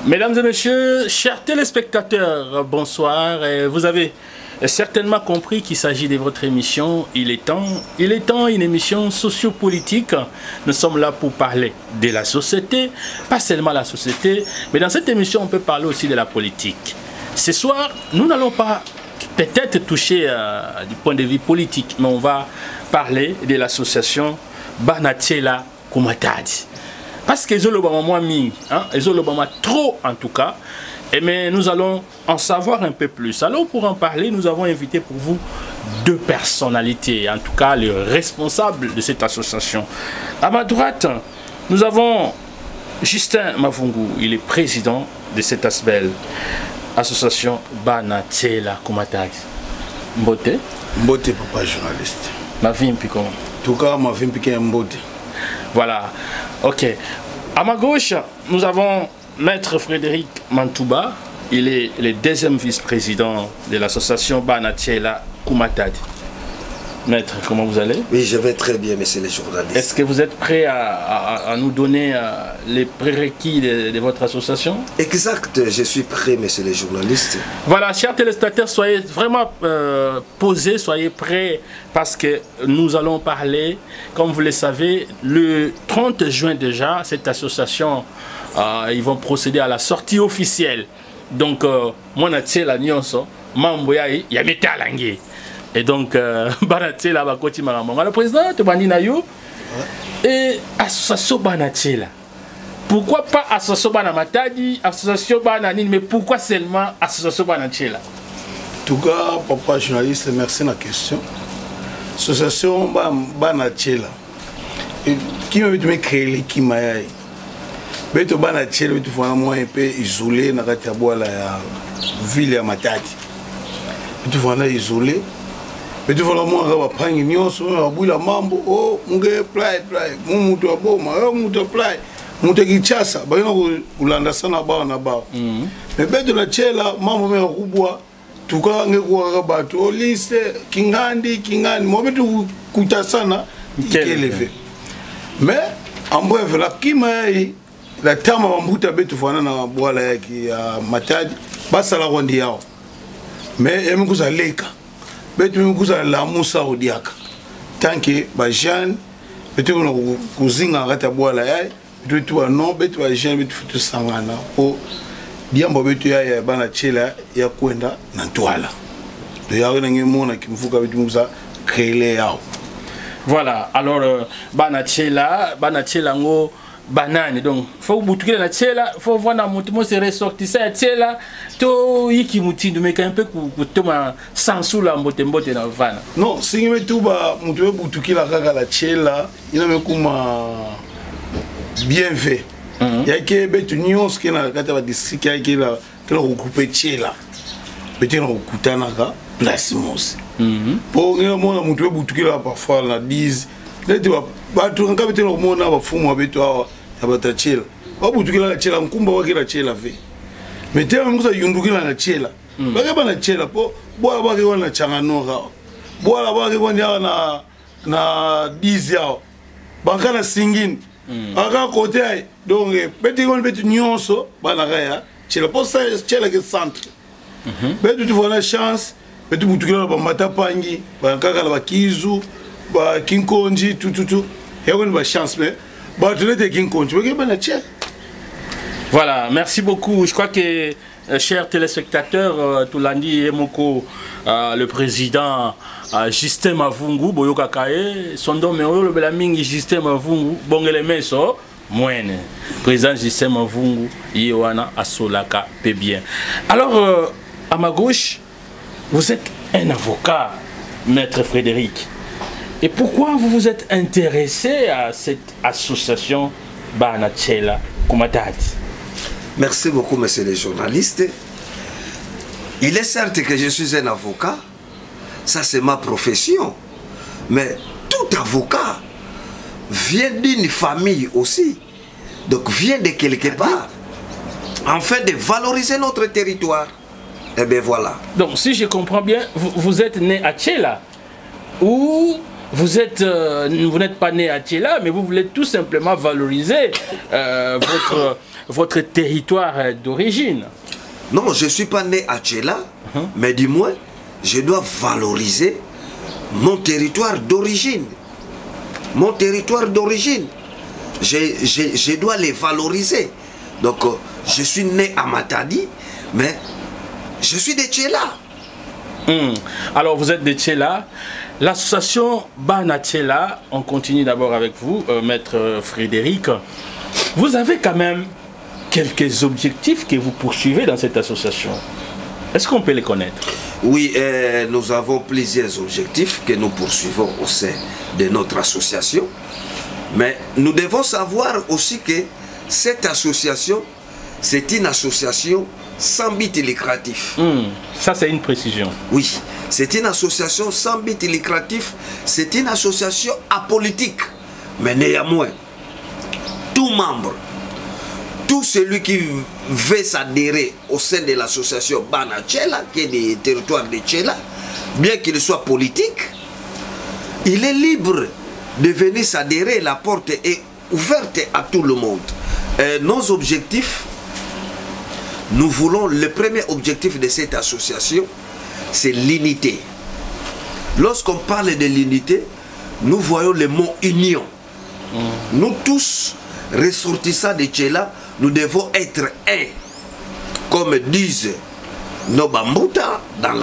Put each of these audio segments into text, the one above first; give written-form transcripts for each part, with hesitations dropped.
Mesdames et messieurs, chers téléspectateurs, bonsoir. Vous avez certainement compris qu'il s'agit de votre émission Il est temps, une émission sociopolitique. Nous sommes là pour parler de la société, pas seulement la société, mais dans cette émission, on peut parler aussi de la politique. Ce soir, nous n'allons pas peut-être toucher du point de vue politique, mais on va parler de l'association Banatiela Kumatadi. Parce qu'ils ont le moment mis, ils ont le moment trop en tout cas, mais nous allons en savoir un peu plus. Alors pour en parler, nous avons invité pour vous deux personnalités, en tout cas les responsables de cette association. À ma droite, nous avons Justin Mavungu, il est président de cette association Banatiela Kumatadi. Mbote. Mbote, papa journaliste. Ma vie implique. En tout cas, ma vie implique un mbote. Voilà, ok. À ma gauche, nous avons Maître Frédéric Mantouba. Il est le deuxième vice-président de l'association Banatiela Kumatadi. Maître, comment vous allez? Oui, je vais très bien, messieurs les journalistes. Est-ce que vous êtes prêt à nous donner les prérequis de votre association? Exact, je suis prêt, messieurs les journalistes. Voilà, chers téléspectateurs, soyez vraiment posés, soyez prêts, parce que nous allons parler, comme vous le savez, le 30 juin déjà, cette association, ils vont procéder à la sortie officielle. Donc, moi, je la nyonso, mamboya yamete alangé. Et donc, Banatiela Bakoti Maramanga, le président de Bandinayo et association Banatiela. Pourquoi pas association Banamatadi, association Bananine, mais pourquoi seulement association Banatiela? En tout cas, papa journaliste, merci de la question. Association Banatiela. Qui m'a créé l'équipe Mayaï? Beto Banatiela, tu vois, moi un peu isolé dans la ville de Matadi. Tu vois, isolé. Mais tu vois, moi, je vais prendre une chose, je vais la mambo, oh, je vais play, je vais boma, je vais play, je vais kichasa, je vais kulanda sana ba na ba. Mais beto la chela, mambo me kubwa, tuka ngekuwa bato, oh liste, kingandi, moi beto kutasana, ikelevé. Mais en bref, la kimayi, la tama mambuta beto fana na boala yaki Matadi, basa la rondi yao. Mais yemi kuza leka. Betu mikuza la musa odiaka. Tanke ba jeune, betu kuna kuzinga ngata boala yai, betu tu non, betu ba jeune betu futu sangana. O diambo betu ya Banatiela ya kwenda na ntwala. De ya ngene mona kimfuka betu musa créer yao. Voilà, alors Banatiela ngo banane, donc faut boutuker la tiela, faut voir na mutumo se ressortir ça tiela to yiki mutindo mais un peu kutoma sansu la mbote na vana. Non, si me tuba mutumo boutukila kaka la tiela, ina me kuma bien fait. Yake betu nyons ki na kata ba district yake la kala regrouper tiela. Betu na kutana ka place mos. Pour ngina mona mutumo boutukila parfois na 10 leti ba tu nka betu na mona ba fumu betu awa abatachela wabutukila la chela mkumba wakila chela ve metema mkusa yundukila na chela bakaba na chela po bwala bake wana changanoka bwala bake wana na 10 yao bankana singini aka kote ay donc beti kon beti nyonso bana kaya chela po sa chela ke centre betu tu vona chance betu butukila ba matapangi bankaka la bakizu ba kinkonji tututu yako ni ba chance mais. Voilà, merci beaucoup. Je crois que, chers téléspectateurs, Toulandi Emoko, le président Justin Mavungu, Boyoka Kaye, son nom est le Belamingi Justin Mavungu, Bongelemeso, Moine, président Justin Mavungu, Yoana Asolaka, bien. Alors, à ma gauche, vous êtes un avocat, Maître Frédéric. Et pourquoi vous vous êtes intéressé à cette association Banatiela Kumatadi? Merci beaucoup, messieurs les journalistes. Il est certes que je suis un avocat, ça c'est ma profession, mais tout avocat vient d'une famille aussi, donc vient de quelque part, afin de valoriser notre territoire. Et bien voilà. Donc si je comprends bien, vous êtes né à Tchela, ou vous n'êtes pas né à Tchéla, mais vous voulez tout simplement valoriser votre territoire d'origine. Non, je ne suis pas né à Tchéla, mais du moins, je dois valoriser mon territoire d'origine. Mon territoire d'origine. Je dois les valoriser. Donc, je suis né à Matadi, mais je suis de Tchéla. Alors, vous êtes de Tchéla. L'association Bana Tchéla, on continue d'abord avec vous, Maître Frédéric. Vous avez quand même quelques objectifs que vous poursuivez dans cette association. Est-ce qu'on peut les connaître? Oui, nous avons plusieurs objectifs que nous poursuivons au sein de notre association. Mais nous devons savoir aussi que cette association, c'est une association sans but lucratif. Ça, c'est une précision. Oui, c'est une association sans but lucratif. C'est une association apolitique. Mais néanmoins, tout membre, tout celui qui veut s'adhérer au sein de l'association Bana Tchéla, qui est des territoires de Tchéla, bien qu'il soit politique, il est libre de venir s'adhérer. La porte est ouverte à tout le monde. Nos objectifs, nous voulons, le premier objectif de cette association, c'est l'unité. Lorsqu'on parle de l'unité, nous voyons le mot union. Nous tous, ressortissants de Tchéla, nous devons être un. Comme disent nos Bambouta dans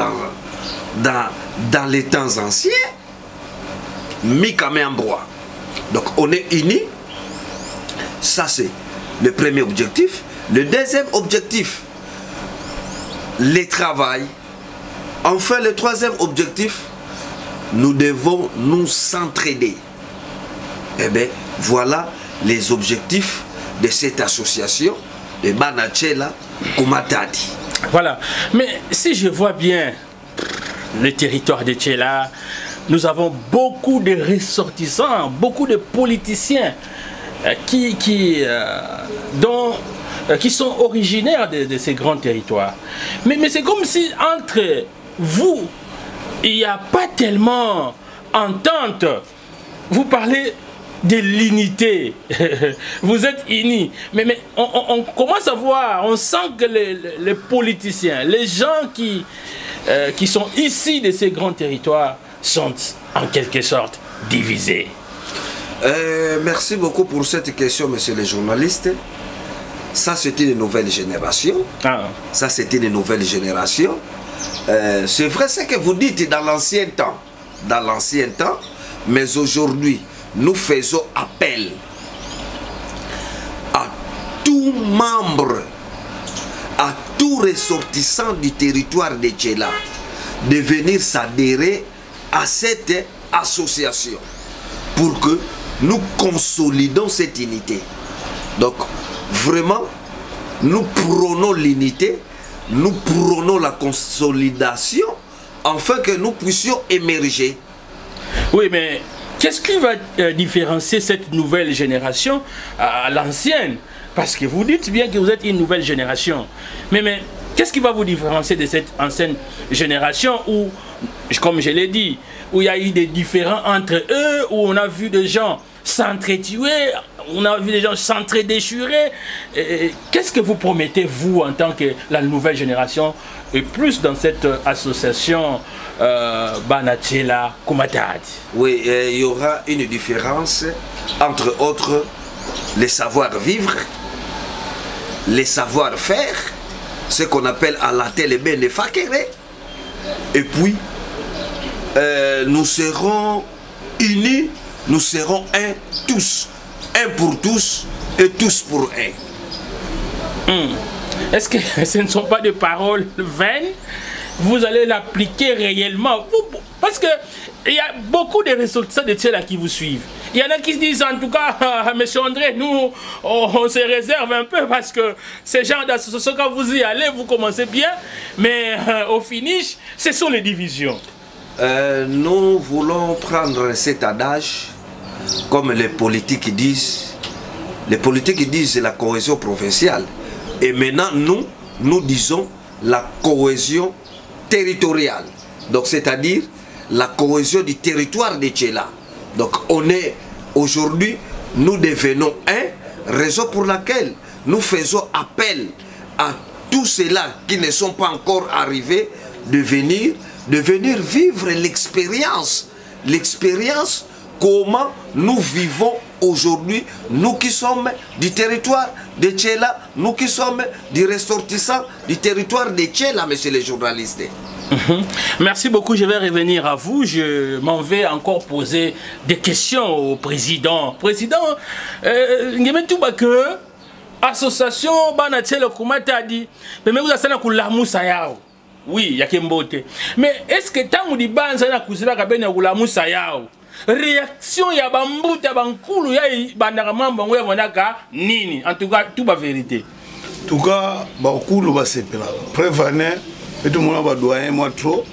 les temps anciens, Mikamé-Ambrois. Donc on est unis. Ça c'est le premier objectif. Le deuxième objectif, le travail. Enfin le troisième objectif, nous devons nous s'entraider. Eh bien voilà les objectifs de cette association de Bana Tchéla Kumatadi. Voilà. Mais si je vois bien le territoire de Tchéla, nous avons beaucoup de ressortissants, beaucoup de politiciens qui sont originaires de ces grands territoires. Mais c'est comme si entre vous, il n'y a pas tellement entente. Vous parlez de l'unité. Vous êtes unis. Mais on commence à voir, on sent que les politiciens, les gens qui sont ici de ces grands territoires sont en quelque sorte divisés. Merci beaucoup pour cette question, monsieur le journaliste. Ça, c'est une nouvelle génération. Ça, c'est une nouvelle génération. C'est vrai ce que vous dites dans l'ancien temps. Dans l'ancien temps, mais aujourd'hui, nous faisons appel à tout membre, à tout ressortissant du territoire de Tchéla de venir s'adhérer à cette association pour que nous consolidons cette unité. Donc, vraiment, nous prônons l'unité, nous prônons la consolidation afin que nous puissions émerger. Oui, mais qu'est-ce qui va différencier cette nouvelle génération à l'ancienne? Parce que vous dites bien que vous êtes une nouvelle génération. Mais qu'est-ce qui va vous différencier de cette ancienne génération où, comme je l'ai dit, où il y a eu des différends entre eux, où on a vu des gens s'entretuer, on a vu des gens s'entre-déchirer. Qu'est-ce que vous promettez, vous, en tant que la nouvelle génération, et plus dans cette association Bana Tchéla Kumatadi? Oui, il y aura une différence, entre autres, les savoir-vivre, les savoir-faire, ce qu'on appelle à la télé les fakere. Et puis, nous serons unis, nous serons un tous. Un pour tous et tous pour un. Est-ce que ce ne sont pas des paroles vaines? Vous allez l'appliquer réellement? Parce qu'il y a beaucoup de ressortissants de Tchéla qui vous suivent. Il y en a qui se disent, en tout cas, monsieur André, nous, on se réserve un peu parce que ces gens d'association, quand vous y allez, vous commencez bien, mais au finish, ce sont les divisions. Nous voulons prendre cet adage, comme les politiques disent. Les politiques disent la cohésion provinciale. Et maintenant, nous disons la cohésion territoriale. Donc, c'est-à-dire la cohésion du territoire de Tchela. Donc on est aujourd'hui, nous devenons un, raison pour laquelle nous faisons appel à tous ceux-là qui ne sont pas encore arrivés de venir vivre l'expérience. L'expérience, comment nous vivons aujourd'hui, nous qui sommes du territoire de Tchela, nous qui sommes des ressortissants du territoire de Tchela, messieurs les journalistes. Merci beaucoup, je vais revenir à vous. Je m'en vais encore poser des questions au président. Président, que association Banatchela Kumata dit, mais vous avez dit, oui, il y a Kembote. Mais est-ce que tant que vous dites réaction ya bambuta bankulu ya bandarama bango ya vonaka nini? En tout cas, tout la vérité. En tout cas, bankulu ba sepela. Prévenez et tout le monde va doyer moi trop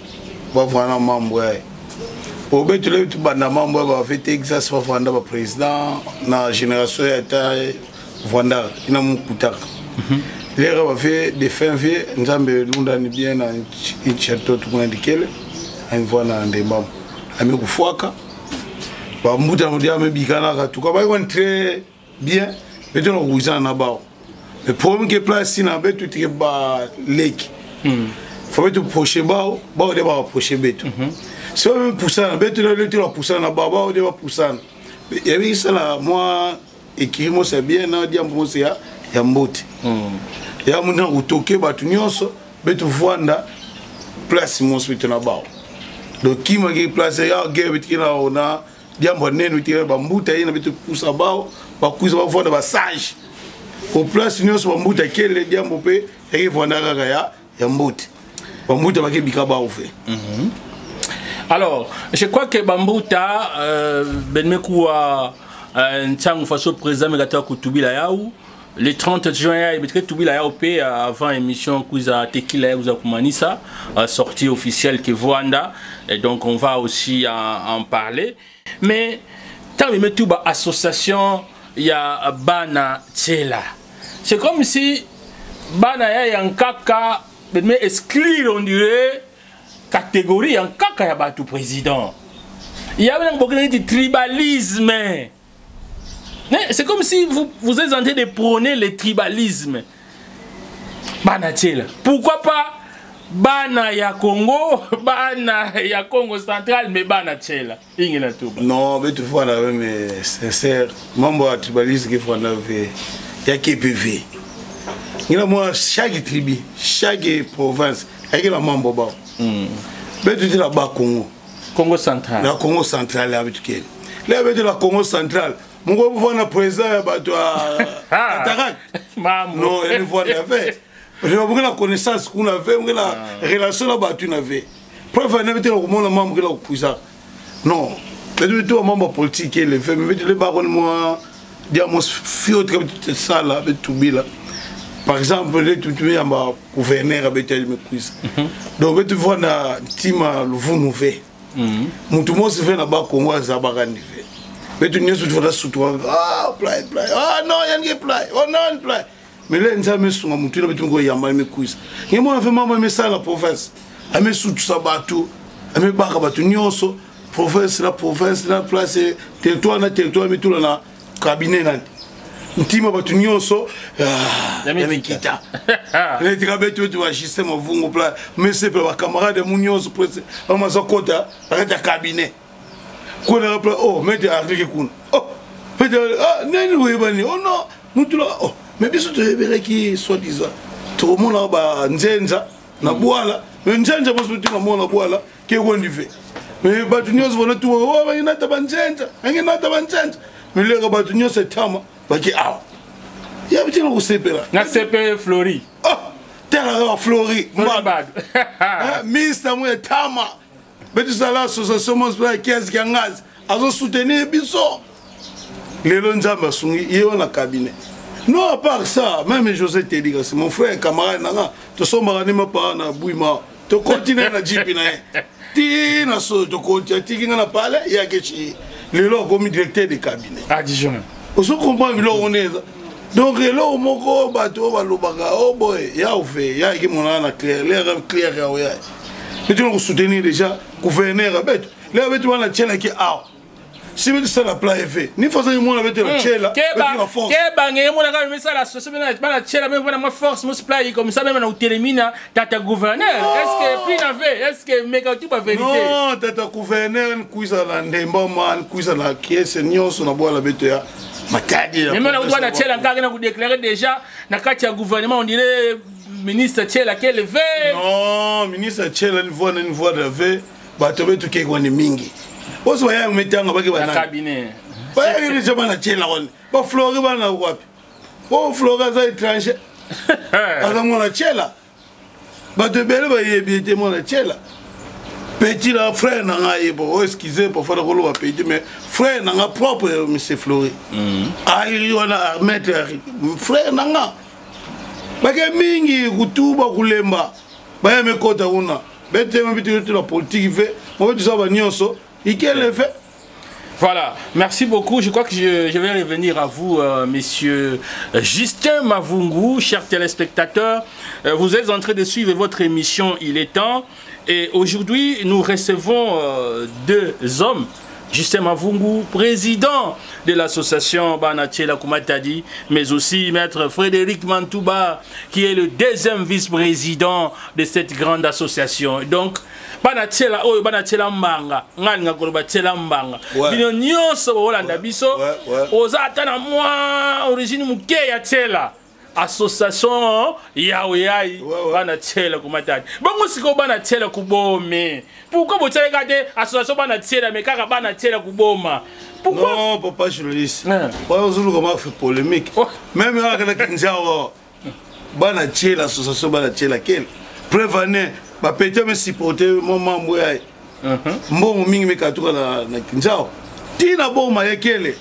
va voir membre. Au bet le tout banda membre va faire Texas va voir le président na génération ya ta vanda ina mukutaka. Les va faire des fins vie nzambe lunda ni bien na château tout monde dikele en voit na ndemba. Ami kufuaka ba mbuta modia mebikana ka tout ka ba très bien mais tu no kuza na ba mais problème que place na betu te ba lake faut te procher ba de ba procher betu c'est même pousser na betu le tu la pousser na ba de ba pousser il y avait ça là moi écrire c'est bien na dia mbosi ya mbote ya muna utoke ba tu nyonso betu vwanda place mon suite na ba donc qui m'a place ya gebe tina ona diambo nenu tire bambuta ina bitu kusa bao bakuza bavonda ba sage au place nyonso bambuta kele diambo pe revonda kaka ya mbuta bambuta bakebika bao fe. Alors, je crois que bambuta benmekuwa ntangu faso président megata kutubila yao le 30 juin il mettrait tubila yao pe avant émission kuza tequila kuza kumanisa sortie officielle que Voanda et donc on va aussi en parler. Mais tant que tu as association, il y a Bana Tchela. C'est comme si Bana y a un kaka, mais exclure on dirait catégorie un kaka y a tout président. Il y a un beaucoup de tribalisme. C'est comme si vous êtes en train de prôner le tribalisme. Bana Tchela. Pourquoi pas Bana ya Congo, Bana ya Congo central, mais Bana Tchela. Non, mais tu vois, mais sincère, membre de tribalisme qui font il y a KPV. Il y a moi, chaque tribu, chaque province, il y a un membre. Mais tu dis là-bas Congo. Congo central. La Congo central, là, tu là, la Congo central. Mon gars, vous voyez le président, à Tarak. Non, il voit la fait. La connaissance qu'on avait, la relation là-bas, tu n'avais. Preuve, il y avait un membre qui l'a poussé. Non, mais tu es un membre politique qui est fait, mais tu es baron, moi, diamos, fio, ça là, avec tout là. Par exemple, tu es un gouverneur avec le quiz. Donc, tu vois, le team, le vous nous fait. Tout le monde se fait là-bas, comme moi, ça va gagner. Mais tu n'es pas sous toi. Ah, play. Ah, non, il y a un play. Oh, non, play. Mais là, nous avons mis un mouton, nous avons mis un quiz. Et moi, on a fait ça à la province. On a mis sous ça bateau. On a mis un bateau. Province, la place, territoire, mais tout le cabinet. Un team a battu Nyonso. Ah, il y a mis Kita. Il y a des tu vas assister mon vungo plat. Mais c'est pour les camarades de Nyonso. On m'a dit, arrête le cabinet. Oh, mais tu as arrivé. Oh, mais tu as arrivé. Oh non, nous tu l'as. Oh. Mais bien sûr, tu es qui soi-disant. Tout le monde a Nzenza, na boala. Mais Nzenza, moi, je suis na boala. Qui est bon du fait. Mais Batunios, on a tout. Oh, il y a un Nzenza. Il y a un Nzenza. Mais les Batunios, c'est Tama. Qui a. Il y a un petit CP là. Na CP Flori. Oh, terre à Flori. Ministre, moi, Tama. Mais tu sais là, l'association, moi, je suis 15 gangas. Ils soutenir Bissot. Les Lonzamba sont dans le cabinet. Non, à part ça, même José Tédiga, c'est mon frère, camarade, tu sommes marani ma parents na Bouima, tu continues na jipi na ti na so tu continues, tu na parler, il y a quelque chose. Le lot comme directeur de cabinet. À Dijon. On se comprend que là on est. Donc là au moko bateau va lobaga, oh boy, il y a ouvert, il y a qui mon ana clair, l'air clair ya. Mais tu nous soutenir déjà, gouverneur beto le beto wana tchela ki aw si beto ça la plat fait ni façon yo mona beto la tchela beto la force ke bange mona ka mesa la société na tchela même vraiment force multiply comme ça même na utelemina tata gouverneur est-ce que puis na fait est-ce que meka tu pas vérité non tata gouverneur nkuisa la ndemba man nkuisa la kiese nyonso na bola beto ya matadi même na doit na tchela ngaka na ku déclarer déjà na kati ya gouvernement on dirait ministre tchela qui est levé non ministre tchela une voix de levé bato beto ke kwa ni mingi oso baya metanga bake bana cabinet baya ni jama na tchela on ba flori bana wapi o flori za étranger aza mona tchela bato bele ba yebite mona tchela petit la frère na nga bo excusez pour faire rolo ba petit mais frère na nga propre monsieur Flori ali ona mettre frère na nga bake mingi kutuba kulemba baya mekota una bete mbitu la politique fait on veut ça ba nyonso ikele fait. Voilà, merci beaucoup. Je crois que je vais revenir à vous, monsieur Justin Mavungu, chers téléspectateurs. Vous êtes en train de suivre votre émission Il est temps. Et aujourd'hui, nous recevons deux hommes. Justin Mavungu, président de l'association Banatchela Koumatadi, mais aussi maître Frédéric Mantouba, qui est le deuxième vice-président de cette grande association. Donc, Banatchela, oh, Banatchela Mbanga, Nganga Koubatchela Mbanga. Bino nyonso Olanda biso, ozata na moi origine mukeya tchela. Association Yaouyai Banatchela Koumatadi. Bongo siko Banatchela Koubome. Pourquoi vous avez regardé l'association Banatchela mais kaka Banatchela Kouboma? Pourquoi? Non, papa journaliste. Pas Zulu comment fait polémique. Même là quand Kinshasa Banatchela l'association Banatchela quel prévenez ba pété me supporter mon membre yai. Mbongo mingi me katuka na Kinshasa. Tina boma yekele.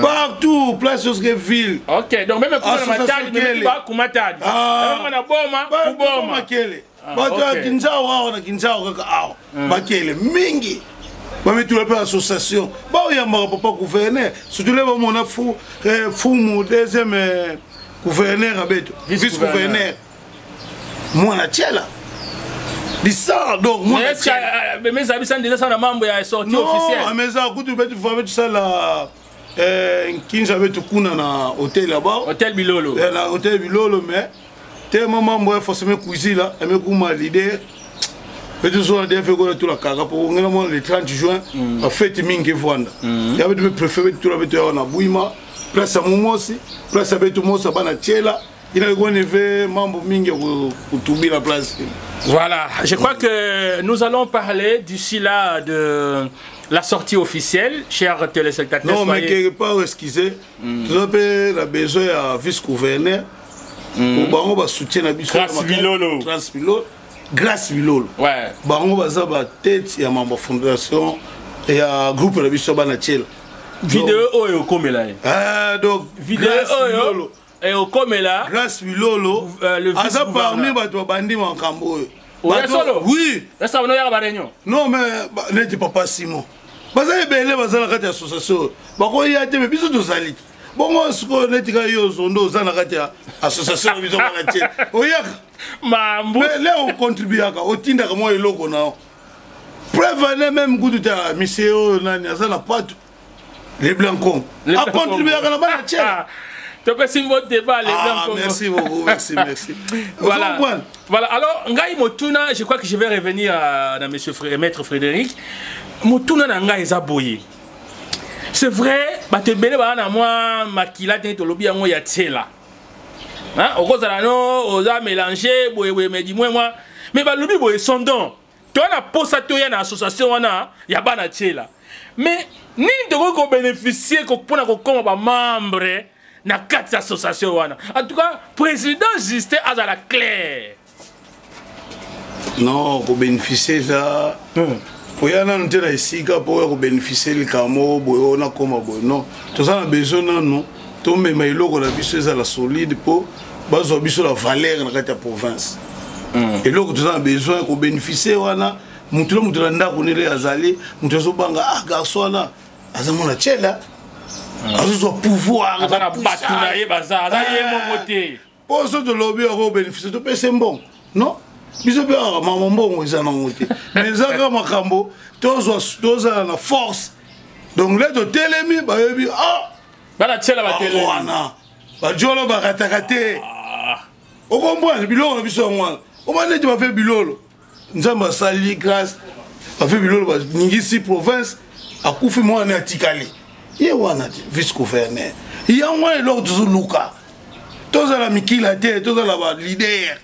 Partout, place jusqu'à ville. Ok, donc même pour la matadi, même pas Koumatadi. Même na boma, Kouboma. Bato ya Kinshasa wao na Kinshasa kaka awa. Bakele mingi. Bami tu l'appelle association. Ba ya mara papa gouverneur. Surtout là mon a fou mon deuxième gouverneur abeto. Vice gouverneur. Moi na tchela. Di ça donc moi. Mais mes amis sont déjà ça na mambo ya sortie officielle. Non, mais ça kutu betu fa betu ça la Kinshasa betu kuna na hôtel là-bas. Hôtel Bilolo. Na hôtel Bilolo mais tellement membre forcément cuisine là, et me kuma leader. Betu so na fait ko tout la kaka pour ngela mo le 30 juin a fête mingi vwanda. Ya betu me préféré tout la betu na Bouima, place à Momosi, place à betu Mosa Banatchela. Il a eu membre mingi pour tuber la place. Voilà, je crois que nous allons parler d'ici là de la sortie officielle, chers téléspectateurs. Non, mais quelque part, excusez, tout ça peut la besoin à vice-gouverneur. Pour ba soutien à Grâce Bilolo. Grâce Bilolo. Ouais. Bango baza ba tête ya membre fondation et à groupe la biso Banatchela. Vidéo oyo komela. Donc vidéo oyo et au komela. Grâce Bilolo. Le vice asa parmi bato bandi mankambo. Oui. Ça va y réunion. Non mais n'était pas Simon. Baza ebele baza na kati association. Bako ya te biso to salit. Bongo siko netika yo zondo za na kati association biso Banatchela. Oyaka mambo. Mais là on contribue aka otinda ka mo eloko na. Prévenez même kututa monsieur nani aza na pato. Les Blancons. A contribué à la Banatchela. Tu peux simbo débat les Blancons. Merci beaucoup, merci. Voilà. Voilà. Alors, Ngai Motuna, je crois que je vais revenir à monsieur maître Frédéric. Motuna na Ngai Zaboye. C'est vrai, te bele ba na moi makila te to lobi yango ya tshela. Hein, okozala no, oza mélanger boye mais dis-moi mais ba lobi boye sondon. Tu as posa to ya na association wana ya Banatchela. Mais ni ndeko ko bénéficier ko pona ko koma ba membre na quatre associations wana. En tout cas, président Justin azala clair. Non, ko bénéficier ça. Oyana ntela isika pour ko bénéficier le kamo boyo na koma boyo. Non, tout ça a besoin non. To me mailoko la biso za la solide pour bazo biso la valeur na kati ya province. Et là tout ça a besoin ko bénéficier wana. Mutulo mutula ndako nile azali, mutulo banga garçon là, azamona tchela. Azo pouvoir azana batuna ye baza azali ye momote. Pour ce de lobby au bénéfice de c'est bon. Non? biso pe mamambongo eza nango te mais ezaka makambo tozala na force donc le totelemi bayebi banatiela batelemi wana bajolo bakataka te okombwana biloko na biso yango wana obaneti bafe bilolo nzambe asali grâce bafe bilolo baningisi province akufi mwana atikali ye wana te vice gouverneur yango wana eloko tozoluka tozala mikila te tozala balider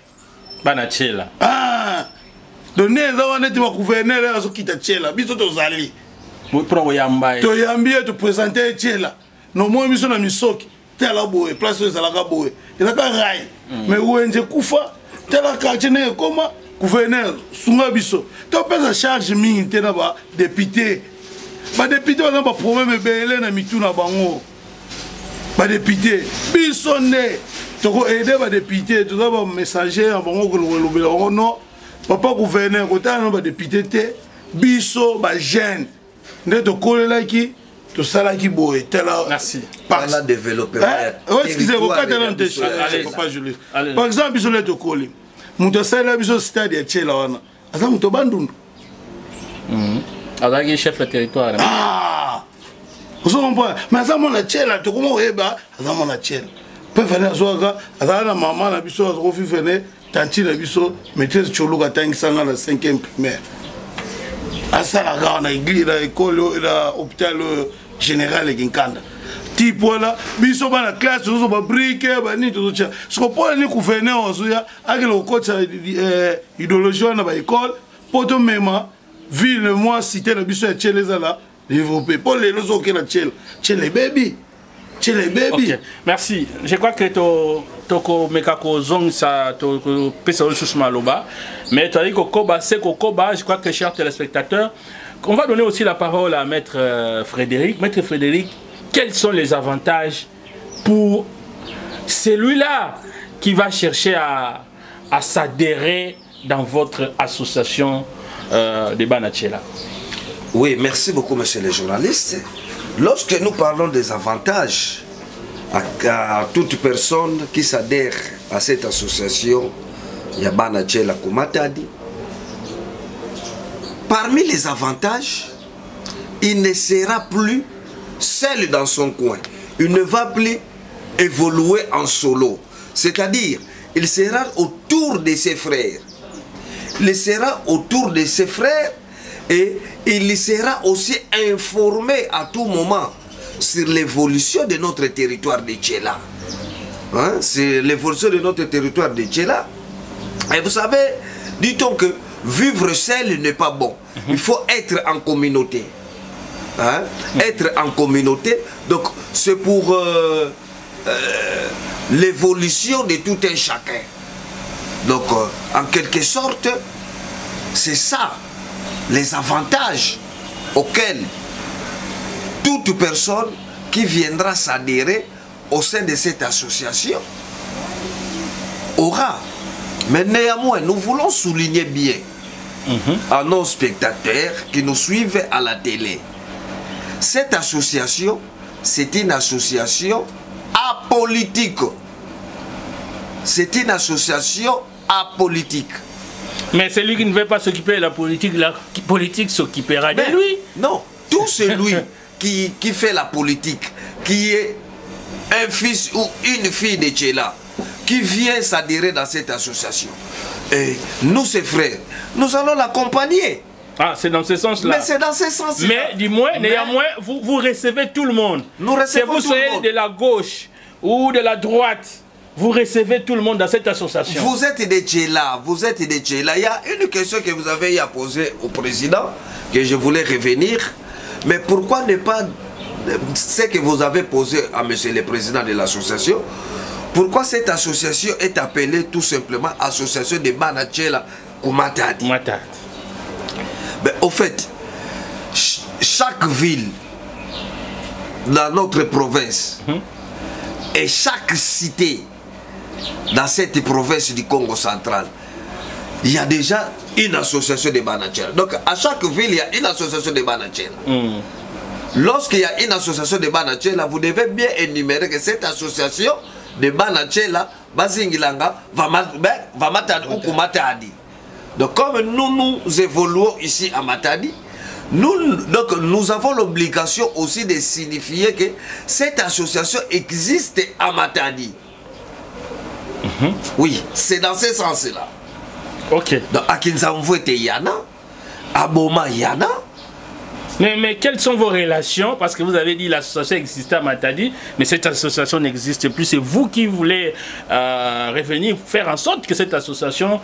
banatiela donne eza wana ete bagouverneur azokita tiela biso tozali toyambi ye topresente ye tiela nomoi biso na misoki tala boye place oyo ezalaka boye ezalaka rai mais wenze kufa tala quartier na ekoma gouverneur sunga biso topesa charge mingi te na badepute badepute baza baproblème ebele na mitu na bango badepute biso nde tokoaide badepute toza bamessager ya bango kolobela bango non papa gouverneur kotala na badepute te biso bajeune nde tokolelaki tosalaki boye tala par exemple biso nde tokoli moto asalela biso stade ya tiela wana aza moto bandundu azalaki chef de territoire ozokomprendre mais aza mona tiela tokoma koyeba aza mona tiela mpe fane azwaka azala na mama na biso azokofi fene tanti na biso maîtrese choluka atangisanga na 5e primaire asalaka na église na école na hôpital général ekinkanda type wana biso bana classe tozo babrike banini tozotia siko mpona ni gouverneur ozoya akele kokotisa idéologie wana baécole mpo tomema ville mwa cité na biso ya tiela ezala développé mpo lelo ozokela tiela ebebi tiela ebebi. Merci, je crois que toko mekako zong sa to pesa lisusu maloba mais tu as dit kokoba c'est kokoba. Je crois que chers téléspectateurs, on va donner aussi la parole à Maître Frédéric. Maître Frédéric, quels sont les avantages pour celui-là qui va chercher à s'adhérer dans votre association de Banatiela? Oui, merci beaucoup, monsieur le journaliste. Lorsque nous parlons des avantages à toute personne qui s'adhère à cette association Banatiela Kumatadi, parmi les avantages, il ne sera plus seul dans son coin. Il ne va plus évoluer en solo. C'est-à-dire, il sera autour de ses frères. Il sera autour de ses frères et il sera aussi informé à tout moment sur l'évolution de notre territoire de Tiela. C'est l'évolution de notre territoire de Tiela. Et vous savez, dit-on que vivre seul n'est pas bon. Il faut être en communauté. Être en communauté, donc c'est pour l'évolution de tout un chacun. Donc, en quelque sorte, c'est ça les avantages auxquels toute personne qui viendra s'adhérer au sein de cette association aura. Mais néanmoins, nous voulons souligner bien à nos spectateurs qui nous suivent à la télé. Cette association, c'est une association apolitique. C'est une association apolitique. Mais celui qui ne veut pas s'occuper de la politique s'occupera de lui. Non, tout celui qui fait la politique, qui est un fils ou une fille de Tiela, qui vient s'adhérer dans cette association, et nous, ses frères, nous allons l'accompagner. Ah, c'est dans ce sens-là. Mais c'est dans ce sens-là. Mais du moins, néanmoins, vous recevez tout le monde. Nous recevons tout le monde. Si vous soyez de la gauche ou de la droite, vous recevez tout le monde dans cette association. Vous êtes des Tiela, vous êtes des Tiela. Il y a une question que vous avez à poser au président, que je voulais revenir. Mais pourquoi ne pas, ce que vous avez posé à monsieur le président de l'association, pourquoi cette association est appelée tout simplement Association de Banatiela Kumatadi? Ben, au fait, chaque ville dans notre province et chaque cité dans cette province du Congo central, il y a déjà une association de Banatiela. Donc à chaque ville, il y a une association de Banatiela. Lorsqu'il y a une association de Banatiela, vous devez bien énumérer que cette association de Banatiela, Bazingilanga, va Kumatadi. Donc comme nous évoluons ici à Matadi, nous avons l'obligation aussi de signifier que cette association existe à Matadi. Oui, c'est dans ce sens-là. Ok. Donc à Kinzamvouete Yana, à Boma Yana. Mais quelles sont vos relations? Parce que vous avez dit l'association existait à Matadi, mais cette association n'existe plus. C'est vous qui voulez revenir, faire en sorte que cette association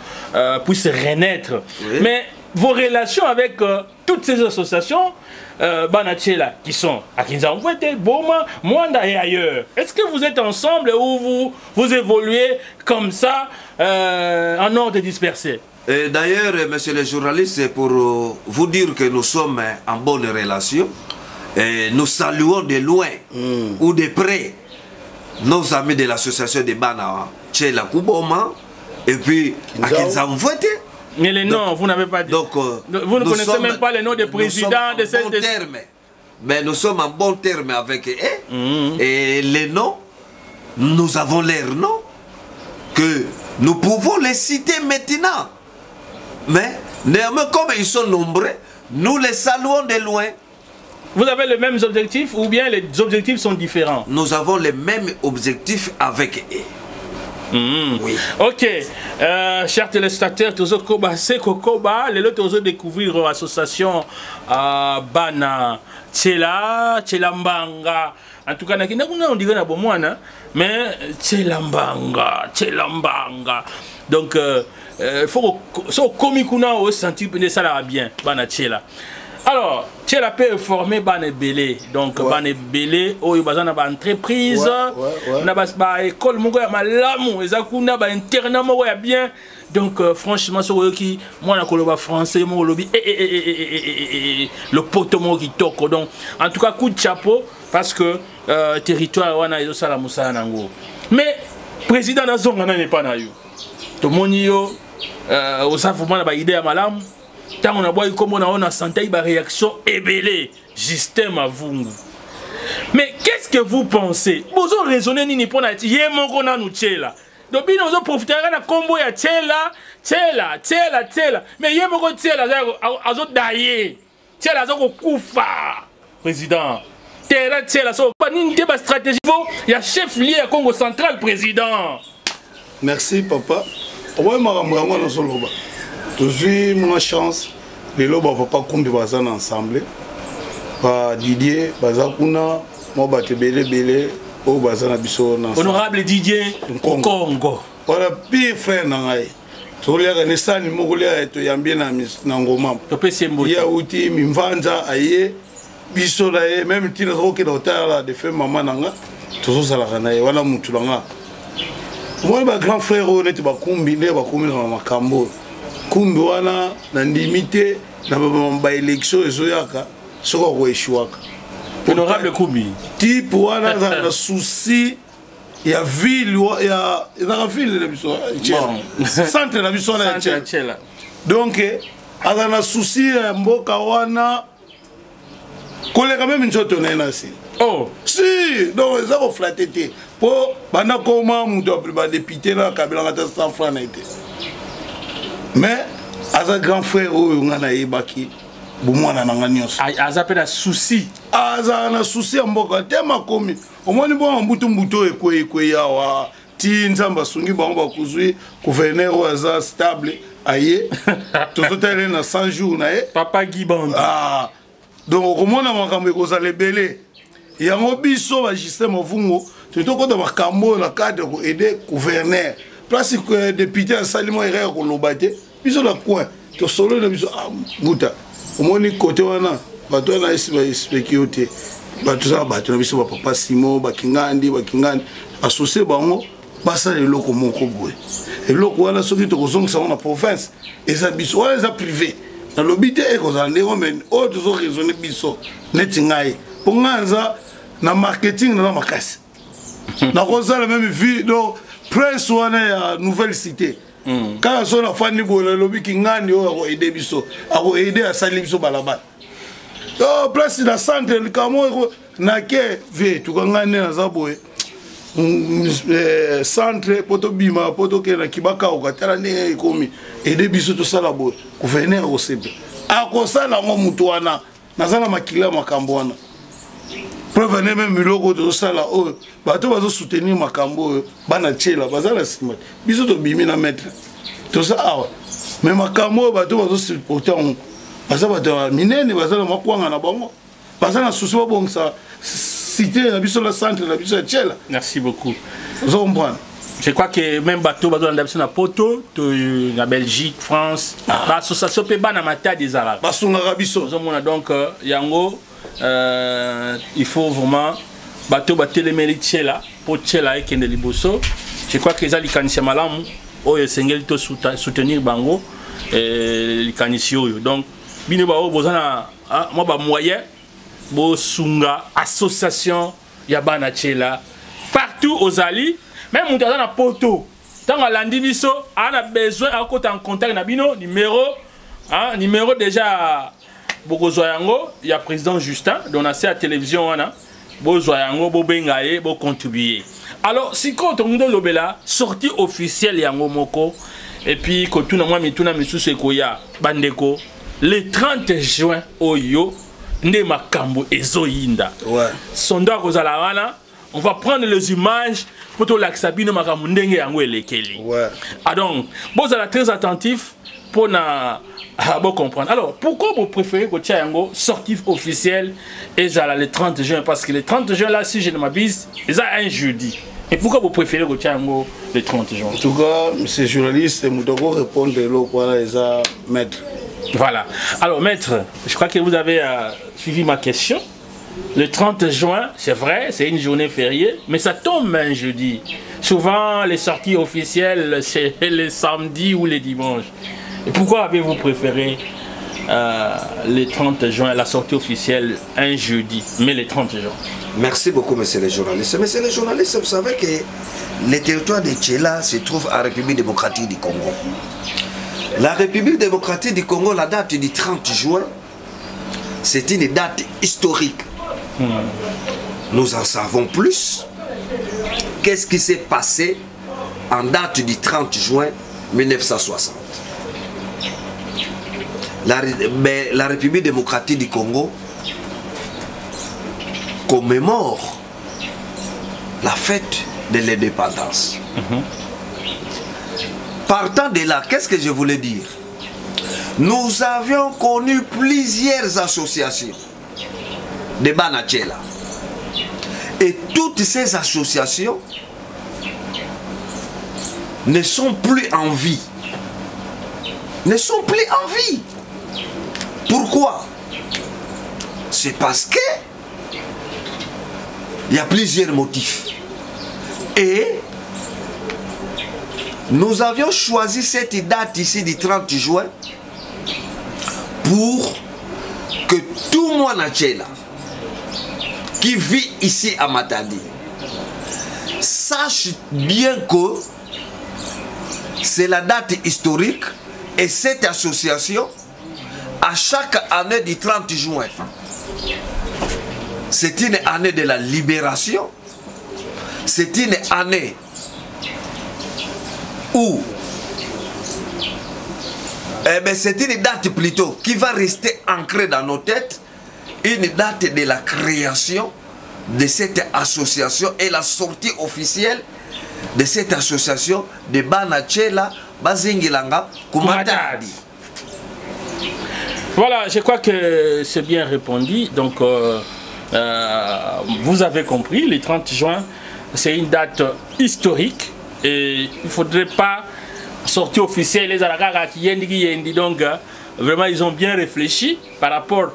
puisse renaître. Oui. Mais vos relations avec toutes ces associations, Banachela, qui sont à Kinzamvouete, Boma, Mwanda et ailleurs, est-ce que vous êtes ensemble ou vous évoluez comme ça en ordre dispersé? D'ailleurs, monsieur le journaliste, c'est pour vous dire que nous sommes en bonne relation. Et nous saluons de loin ou de près nos amis de l'association de Bana, Tchela Kouboma, et puis à Kinzamvouete. Mais les noms, vous n'avez pas dit. Donc, vous ne connaissez même pas les noms des présidents de cette... Mais nous sommes en bon terme avec eux. Et les noms, nous avons leurs noms, que nous pouvons les citer maintenant. Mais néanmoins, comme ils sont nombreux, nous les saluons de loin. Vous avez les mêmes objectifs ou bien les objectifs sont différents? Nous avons les mêmes objectifs avec eux. Oui. Ok, chers téléspectateurs, c'est Kokoba, les autres découvrir l'association Bana Tchelambanga. En tout cas, on dirait na bomwana, mais Tchelambanga. Donc, il faut que Komikuna au senti que ça va bien, Bana Tchela. Alors, Tchela peut former Bana Belé. Donc, Bana Belé, il y a une entreprise, il y a une école, il y a un internat, il y a bien. Donc, franchement, moi, je suis français, le poteau qui toque. Donc, en tout cas, coup de chapeau, parce que le territoire, il y a un mais le président n'est pas là. Tout le monde a une idée à malam. Tant on a vu comment on a senti une réaction ébélée, Justin Mavungu. Mais qu'est-ce que vous pensez? Vous avez raisonné ni pour na tiye moko na nuchela. Donc nous avons profité de la combo ya tchela. Mais yé moko tchela azo daye. Tchela azo kufa. Président. Terra tchela so pas ni débat stratégie. Il y a chef lié à Congo central président. Merci papa. Moi marambo na soloba. Toujours mon chance les loba papa kumbi bazana ensemble. Ba Didier bazakuna mo batebele o bazana biso na honorable Didier Congo. Voilà pire frère na ngai. Toliaka nesani mokolia to yambie na ngoma. To pese mbo. Ya uti mimvanza aye biso na ye même tina roke na hôtel de faire maman nanga. Toujours sala kana ye wana mutu langa. Moi ba grand frère honnête ba kumbi ne ba kumbi na makambo. Kumbi wana na ndimité na ba élection ezoyaka soko ko échouaka. Honorable Kumbi. Type wana na souci ya ville ya na ville na biso. Centre na biso na Tchela. Donc ala na souci mboka wana koleka même nzoto na nasi. Oh, si donc ça va flatter pour bana koma muto ba député na kabila ngata 100 francs na été. Mais aza grand frère oyo ngana yebaki bomwana na nganyos aza pe na souci na souci mboka tema komi omoni bo mbutu ekwe yawa ti nzamba sungi bango bakuzwi gouverneur aza stable aye tozotele na 100 jours na ye papa Gibanda donc omona makambo ekozala belé yango biso ba Justin Mavungu tokota makambo na cadre ko aider gouverneur place que député à Salimo erreur ko lobate biso na coin to solo na biso muta omoni côté wana bato na spéculité bato za bato na biso ba papa Simo bakingandi associé bango basa le loko moko boye et loko wana soki to kozongisa na province eza biso wala eza privé na lobité e kozala ndeko men o to raisonner biso neti ngai po nganza na marketing na makasi na kozala même vie donc presse wana ya nouvelle cité quand on a fait le lobby qui gagne a aidé biso a aidé à salir biso balabala place la centre le camo na ke vie tout gagner na zaboye centre poto bima poto kena kibaka okatala ndenge ekomi ede biso tosala boye gouverneur osepe akosala ngo mutu wana nazala makila makambo wana preuve ne même biloko tosala oyo bato bazosoutenir makambo oyo bana tiela bazala nsima biso tobimi na maître tosa awa mais makambo oyo bato bazosupporter ngo baza bato minene bazala makwanga na bango bazala na susi babongisa cité na biso la centre na biso ya tiela. Merci beaucoup. Vous comprenez? Je crois que même bateau na poto na Belgique, France, l'association peut ban na mata des arabes. Basunga biso. Donc yango il faut vraiment bateau téléméri tiela pour tiela et kende liboso. Je crois que les alikanisia malamu oyo sengeli to soutenir bango likanisi oyo. Donc bino ba bozana moi ba moyen bo sunga association ya bana tiela partout aux alliés. Même si on a poto, tant qu'on a biso, on a besoin en contact na bino numéro déjà Bogozoyango, il y a président Justin, donc on a la télévision wana, Bogozoyango, Bobengaye, Bo contribuer. Alors si quand on a lobela sortie officielle yango moko et puis quand tout moi mituna misusu ekoya bandeko le 30 juin oyo nde makambo ezoyinda. Ouais. Sonda kozala wana. On va prendre les images pour tout l'axabino makamundenge yango elekeli. Ouais. Ah donc, vous êtes très attentif pour comprendre. Alors, pourquoi vous préférez que tu aies un sortif officiel et le 30 juin? Parce que le 30 juin, là, si je ne m'abuse, c'est un jeudi. Et pourquoi vous préférez que tu aies le 30 juin? En tout cas, monsieur journaliste, nous devons répondre à les maître. Voilà. Alors, maître, je crois que vous avez suivi ma question. Le 30 juin, c'est vrai, c'est une journée fériée, mais ça tombe un jeudi. Souvent, les sorties officielles, c'est les samedis ou les dimanches. Et pourquoi avez-vous préféré le 30 juin, la sortie officielle, un jeudi, mais le 30 juin? Merci beaucoup, monsieur les journalistes. Monsieur les journalistes, vous savez que le territoire de Tchéla se trouve en République démocratique du Congo. La République démocratique du Congo, la date du 30 juin, c'est une date historique. Nous en savons plus. Qu'est-ce qui s'est passé en date du 30 juin 1960? La République démocratique du Congo commémore la fête de l'indépendance. Partant de là, qu'est-ce que je voulais dire? Nous avions connu plusieurs associations de Banachela. Et toutes ces associations ne sont plus en vie. Ne sont plus en vie. Pourquoi? C'est parce que il y a plusieurs motifs. Et nous avions choisi cette date ici du 30 juin pour que tout le monde qui vit ici à Matadi sache bien que c'est la date historique et cette association à chaque année du 30 juin c'est une année de la libération, c'est une année où c'est une date plutôt qui va rester ancrée dans nos têtes, une date de la création de cette association et la sortie officielle de cette association de Banachela Bazingilanga Kumatadi. Voilà, je crois que c'est bien répondu. Donc, vous avez compris, le 30 juin, c'est une date historique et il ne faudrait pas sortir officielle les Alagara qui yendi. Donc, vraiment, ils ont bien réfléchi par rapport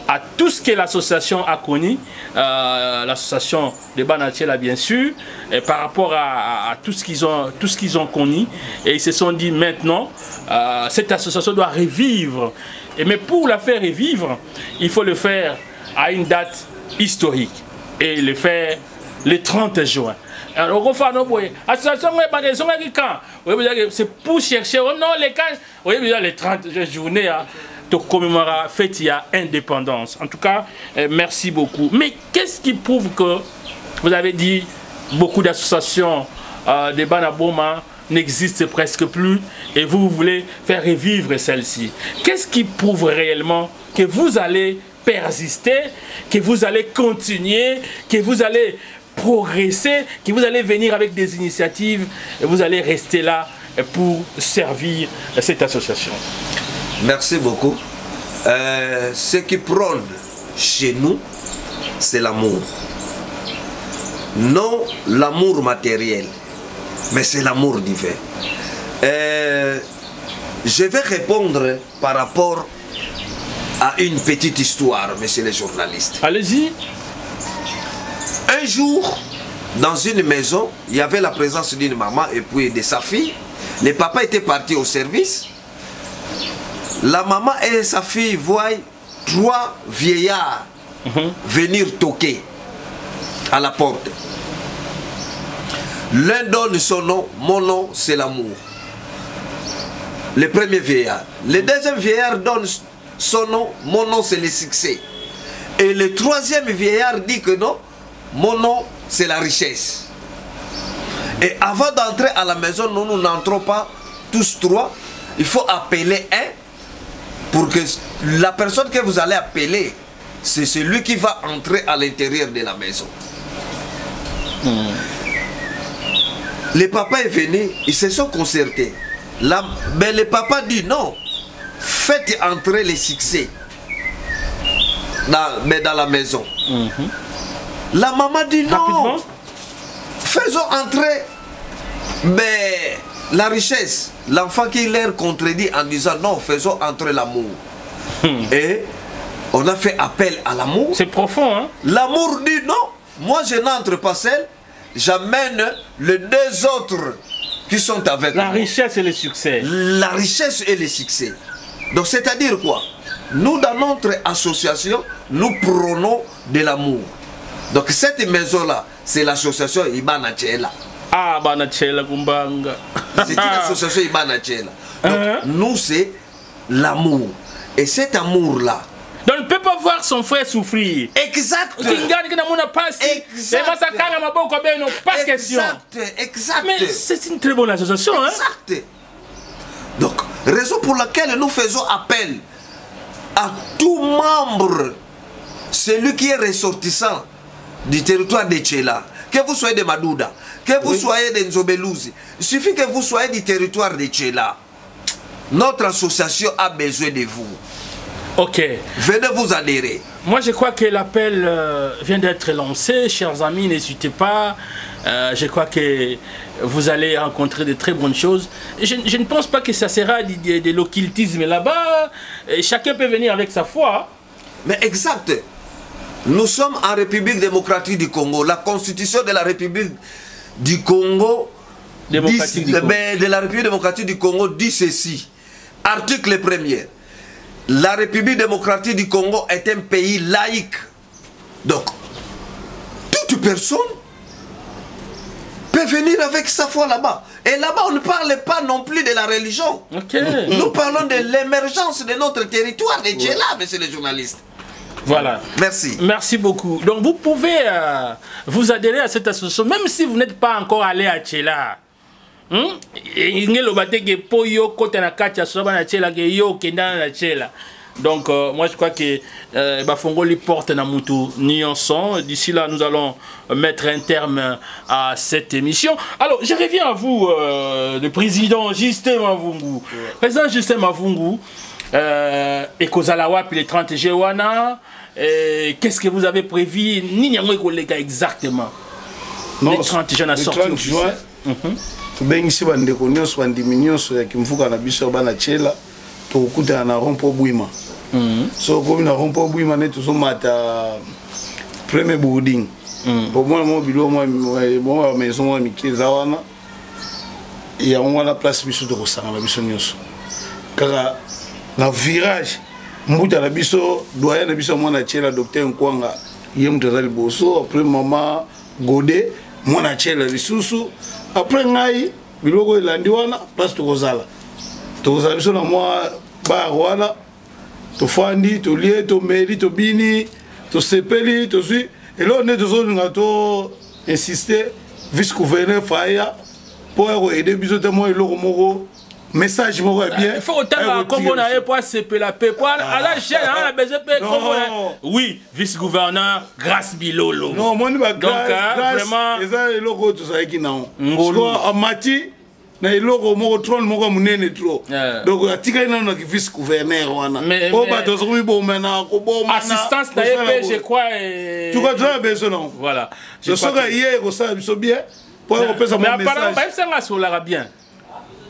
à tout ce que l'association a connu, l'association de Banachela bien sûr, et par rapport à tout ce qu'ils ont connu, et ils se sont dit maintenant, cette association doit revivre. Mais pour la faire revivre, il faut le faire à une date historique et le faire le 30 juin. Alors, c'est pour chercher, oh non, les cas, les 30 journées, de commémorer fête il y a indépendance. En tout cas, merci beaucoup. Mais qu'est-ce qui prouve que vous avez dit beaucoup d'associations de Banaboma n'existent presque plus et vous voulez faire revivre celle-ci. Qu'est-ce qui prouve réellement que vous allez persister, que vous allez continuer, que vous allez progresser, que vous allez venir avec des initiatives et vous allez rester là pour servir cette association? Merci beaucoup. Ce qui prône chez nous, c'est l'amour. Non l'amour matériel, mais c'est l'amour divin. Je vais répondre par rapport à une petite histoire, messieurs les journalistes. Allez-y. Un jour, dans une maison, il y avait la présence d'une maman et puis de sa fille. Les papas étaient partis au service. La maman et sa fille voient 3 vieillards venir toquer à la porte. L'un donne son nom, mon nom c'est l'amour. Le premier vieillard. Le deuxième vieillard donne son nom, mon nom c'est le succès. Et le troisième vieillard dit que non, mon nom c'est la richesse. Et avant d'entrer à la maison, nous n'entrons pas tous 3. Il faut appeler un pour que la personne que vous allez appeler, c'est celui qui va entrer à l'intérieur de la maison. Les papas est venu, ils se sont concertés. Mais le papa dit non, faites entrer les succès dans la maison. La maman dit non. Rapidement. Faisons entrer la richesse. L'enfant qui leur contredit en disant non, faisons entrer l'amour. Et on a fait appel à l'amour. C'est profond, hein? L'amour dit non, moi je n'entre pas seul, j'amène les 2 autres qui sont avec moi. La richesse et le succès. La richesse et le succès. Donc c'est-à-dire quoi? Nous dans notre association, nous prônons de l'amour. Donc cette maison-là, c'est l'association Ibana Tchela. Ah, Ibana Tchela Gumbanga. C'est une association Ibana Tchela. Donc nous, c'est l'amour. Et cet amour-là. Donc on ne peut pas voir son frère souffrir. Exact. Pas question. Exact. Mais c'est une très bonne association. Exact. Hein? Donc, raison pour laquelle nous faisons appel à tout membre, celui qui est ressortissant du territoire de Tchela, que vous soyez de Madouda, que vous soyez de Nzobelouzi, il suffit que vous soyez du territoire de Tchela. Notre association a besoin de vous. Ok. Venez vous adhérer. Moi, je crois que l'appel vient d'être lancé. Chers amis, n'hésitez pas. Je crois que vous allez rencontrer de très bonnes choses. Je ne pense pas que ça sera de l'occultisme là-bas. Chacun peut venir avec sa foi. Mais exact. Nous sommes en République démocratique du Congo. La constitution de la République du Congo, de la République démocratique du Congo dit ceci. Article 1er. La République démocratique du Congo est un pays laïque. Donc, toute personne peut venir avec sa foi là-bas. Et là-bas, on ne parle pas non plus de la religion. Nous parlons de l'émergence de notre territoire, de Tchela, monsieur le journaliste. Voilà. Merci. Merci beaucoup. Donc, vous pouvez vous adhérer à cette association, même si vous n'êtes pas encore allé à Tchela. Donc, moi je crois que Bafongo lui porte Namutu Nyonson. D'ici là, nous allons mettre un terme à cette émission. Alors, je reviens à vous, le président Justin Mavungu. Président Justin Mavungu, et Kozalawa, puis les 30 Jewana, qu'est-ce que vous avez prévu? Ni exactement. Les 30 jeunes à sortir. tobengisi bandeko nyonso bandimi nyonso ya kimvuka na biso bana Tchela tokutana na rompo bwima so komi na rompo bwima ne tozomata premier boarding po mwana mo bilo mo maison mo mikeza wana ya wana place biso tokosanga na biso nyonso kaka na virage mbuta na biso doyen na biso mwana Tchela docteur Nkwanga ye mutazali boso après maman Godé mwana Tchela lisusu. Après ngai biloko elandi wana place tokozala biso na mwa bar wana tofandi tolie tomeli tobini tosepeli tozwi elo ne tozolinga to insister vice-gouverneur Faya pour aider biso tellement eloko moko message moko bien. Il faut autant comme on a pour CP la paix pour à la chaîne on a besoin de oui, vice-gouverneur Grâce Bilolo. Non, moi ni ba donc vraiment eza eloko to ça qui na. Parce que Mati na eloko moko trône moko munene trop. Donc atika ina na vice-gouverneur wana. O ba to so mi bo mena ko bo mana. Assistance na EP je crois tu as besoin non. Voilà. Je sais que hier ko ça biso bien. Pour repérer son message. Mais apparemment, ça va sur la bien.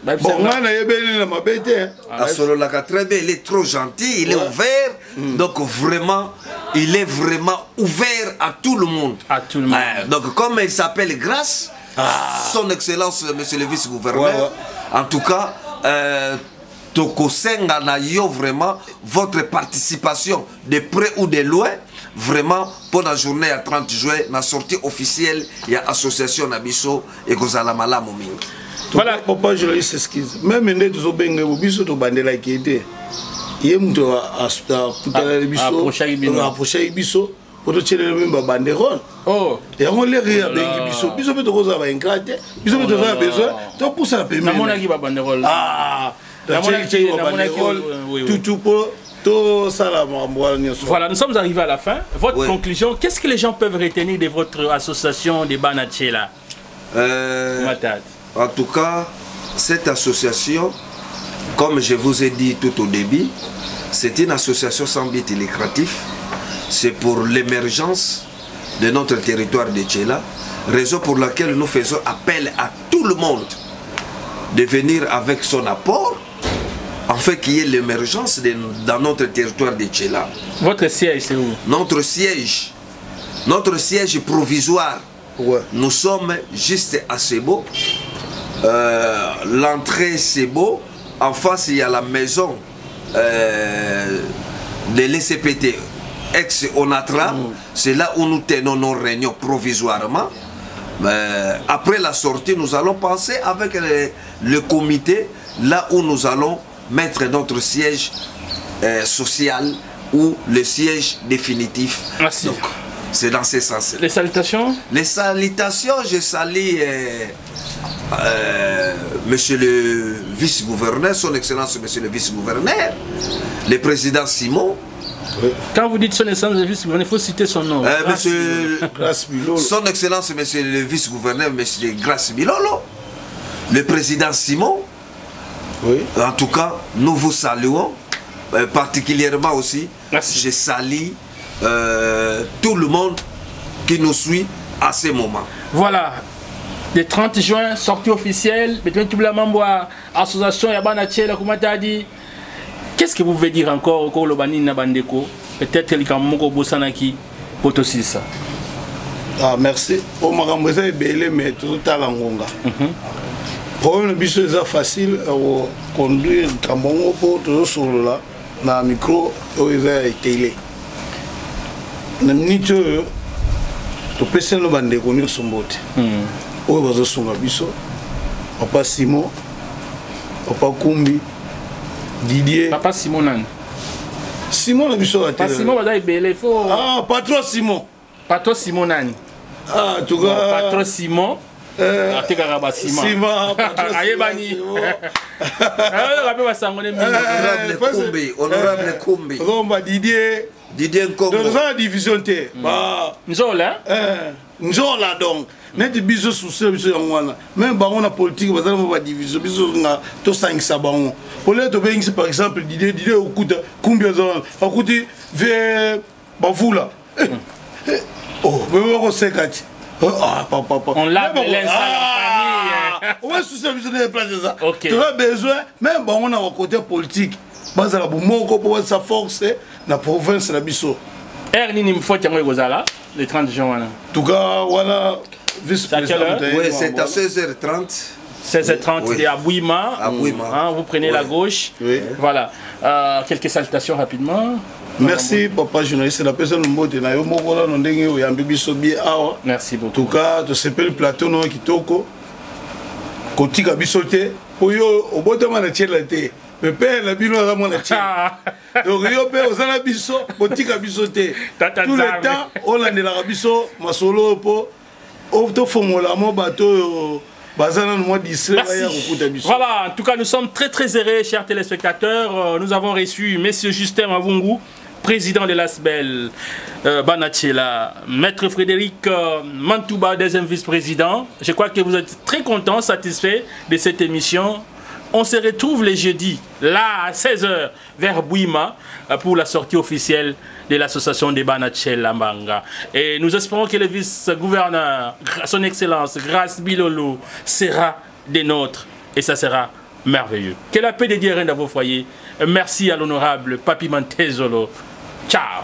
Bon, on a ma bête. Asololaka très bien, il est trop gentil, il est ouvert. Donc vraiment, il est vraiment ouvert à tout le monde. À tout le monde. Donc comme il s'appelle Grâce, son excellence, monsieur le vice-gouverneur, en tout cas, Toko Senga na yo vraiment votre participation de près ou de loin. Vraiment, pour la journée à 30 juin, la sortie officielle, il y a l'association Nabiso et Gozalamala Mouming. Voilà, papa, je lui s'excuse. Même si nous avons biso to bandela qui était, il y a muto à approcher biso pour te tirer même banderole. Oh. Et on les rire avec biso. Biso peut te causer un encadré. Biso peut te faire besoin. Tu pousses la paiement. Na mona qui ba banderole. Ah. Na mona qui tout pour. Voilà, nous sommes arrivés à la fin. Votre conclusion, qu'est-ce que les gens peuvent retenir de votre association des Banatchela? En tout cas, cette association, comme je vous ai dit tout au début, c'est une association sans but lucratif. C'est pour l'émergence de notre territoire de Tchela, raison pour laquelle nous faisons appel à tout le monde de venir avec son apport, en fait qu'il y ait l'émergence dans notre territoire de Tchela. Votre siège, c'est où? Notre siège provisoire, nous sommes juste à Sebo. L'entrée Sebo, en face il y a la maison de l'ECPT, ex-Onatra, c'est là où nous tenons nos réunions provisoirement. Après la sortie, nous allons passer avec le comité, là où nous allons mettre notre siège social ou le siège définitif. Merci. C'est dans ce sens. Les salutations? Les salutations, je salue monsieur le vice-gouverneur, son excellence monsieur le vice-gouverneur, le président Simon. Oui. Quand vous dites son excellence le vice-gouverneur, il faut citer son nom. Son excellence monsieur le vice-gouverneur, monsieur Grâce Bilolo, le président Simon. Oui. En tout cas, nous vous saluons, particulièrement aussi. Merci. Je salue tout le monde qui nous suit à ce moment. Voilà, le 30 juin, sortie officielle, association Yabana Tchela, comme tu as dit. Qu'est-ce que vous voulez dire encore au Kolobani Nabandeko? Peut-être que Kamoko Bosanaki, Potosisa. Ah, merci. Pour ma campagne, c'est belé, mais tout à l'angonga. Problème de biso est facile à conduire Kambongo pour toujours sur là, dans le micro, où il est télé. Na minute to pesa no bande ko nyo sombote o bazo sunga biso papa Simon papa Kumbi Didier papa Simon nan Simon na biso papa Simon baza ebele fo patron Simon nan tout cas patron Simon atekaka ba Simon ayebani honorable Kumbi Didier Nkongo. Dans la division T. Nzola. Nzola donc. Net biso souci biso yangwana. Même bango na politique bazala ba division biso nga to 5 sabango. Pour les to bengi par exemple Didier okuta combien ans akuti vers bavula. Oh, mais on sait quand. Ah papa. On lave l'instant en famille. On va souci biso de place ça. Tu as besoin même bango na côté politique. Bazala bomoko pour sa force na province na biso. Nini mfoti yango ekozala le 30 juin. En tout cas, voilà vice-président. Oui, c'est à 16h30. 16h30 oui. Et à Bouima. Hein, vous prenez la gauche. Oui. Voilà. Quelques salutations rapidement. Merci papa journaliste la personne mbote na yo moko la ndenge o yambi biso bi awa. Merci beaucoup. En tout cas, to sepel plateau no kitoko. Kotika biso te. Po yo obotama na tchela te. Mais père la bino a mon tchela. Donc yo pe osala biso kotika biso te. Tout le temps on a de la biso masolo po Merci. Voilà, en tout cas, nous sommes très heureux, chers téléspectateurs. Nous avons reçu M. Justin Mavungu, président de l'ASBEL Banatchela, Maître Frédéric Mantouba, deuxième vice-président. Je crois que vous êtes très contents, satisfaits de cette émission. On se retrouve les jeudis, là à 16 h, vers Bouima, pour la sortie officielle de l'association des Banatchela Mbanga. Et nous espérons que le vice-gouverneur, son excellence, Grace Bilolo, sera des nôtres. Et ça sera merveilleux. Que la paix de Dieu règne dans vos foyers. Merci à l'honorable Papi Mantezolo. Ciao.